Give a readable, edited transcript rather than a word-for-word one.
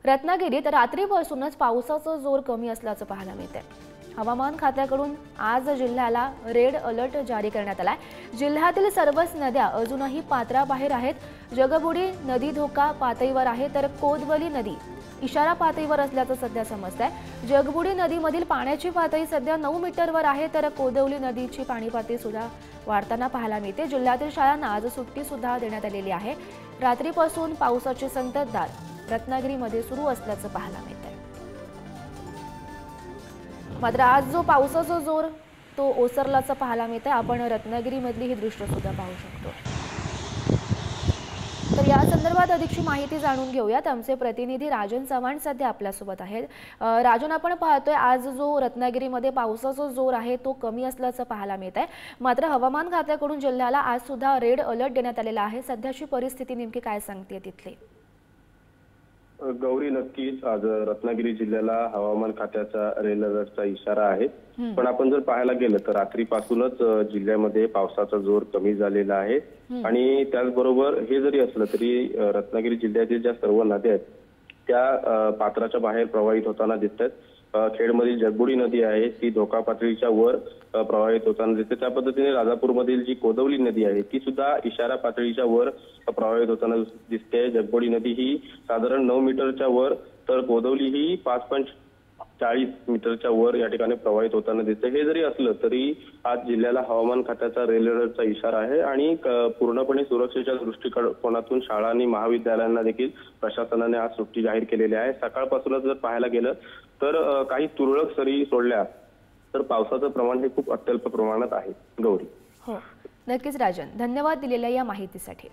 रत्नागिरीत रात्रीपासूनच पावसाचा जोर कमी असल्याचं पाहायला मिळतंय। हवामान खात्याकडून आज जिल्ह्याला रेड अलर्ट जारी करण्यात आलाय। जिल्ह्यातील सर्वच नद्या अजूनही पात्राबाहेर आहेत। जगबुडी नदी धोका पातळीवर आहे तर कोदवली नदी इशारा पातळीवर असल्याचं सध्या समजतंय। जगबुडी नदीमधील पाण्याची पातळी सध्या 9 मीटरवर आहे तर कोदवली नदीची पाणी पातळी सुद्धा वाढताना पाहायला मिळते। जिल्ह्यातील शाळांना आज सुट्टी सुद्धा देण्यात आलेली आहे। रात्रीपासून पावसाची संततधार रत्नागिरीमध्ये सुरू असल्याचं पाहायला मिळतंय। मात्र आज जो पावसाचा जोर तो ओसरल्याचं पाहायला मिळतंय। आपण रत्नागिरीमधली ही दृश्य सुद्धा पाहू शकतो। तर या संदर्भात अधिकची माहिती जाणून घेऊयात। आमचे प्रतिनिधी राजन चव्हाण सध्या आपल्यासोबत आहेत। राजन, आपण पाहतोय आज जो रत्नागिरीमध्ये पावसाचा जोर आहे तो कमी असल्याचं पाहायला मिळतंय। मात्र हवामान खात्याकडून जिल्ह्याला आज सुद्धा रेड अलर्ट देण्यात आलेला आहे। सध्याची परिस्थिती नेमकी काय सांगते तिथली? गौरी, नक्कीच आज रत्नागिरी जिल्ह्याला हवामान खात्याचा रेड अलर्टचा इशारा आहे। पण आपण जर पाहायला गेलं तर रात्रीपासूनच जिल्ह्यामध्ये पावसाचा जोर कमी झालेला आहे। आणि त्याचबरोबर हे जरी असलं तरी रत्नागिरी जिल्ह्यातील ज्या सर्व नद्या आहेत त्या पात्राच्या बाहेर प्रवाहित होताना दिसतात। खेडमधील जगबुडी नदी आहे ती धोका पातळीच्या वर प्रवाहित होताना दिसते। त्या पद्धतीने राजापूरमधील जी कोदवली नदी आहे ती सुद्धा इशारा पातळीच्या वर प्रवाहित होताना दिसते। जगबुडी नदी ही साधारण 9 मीटरच्या वर तर कोदवली ही 5.40 मीटरच्या वर या ठिकाणी प्रवाहित होताना दिसते। हे जरी असलं तरी आज जिल्ह्याला हवामान खात्याचा रेड अलर्टचा इशारा आहे आणि पूर्णपणे सुरक्षेच्या दृष्टिकोनातून शाळा आणि महाविद्यालयांना देखील प्रशासनाने आज सुट्टी जाहीर केलेली आहे। सकाळपासूनच जर पाहायला गेलं तर काही तुरळक सरी सोडल्या तर पावसाचं प्रमाण हे खूप अत्यल्प प्रमाणात आहे। गौरी, हो, नक्कीच राजन, धन्यवाद दिलेल्या या माहितीसाठी।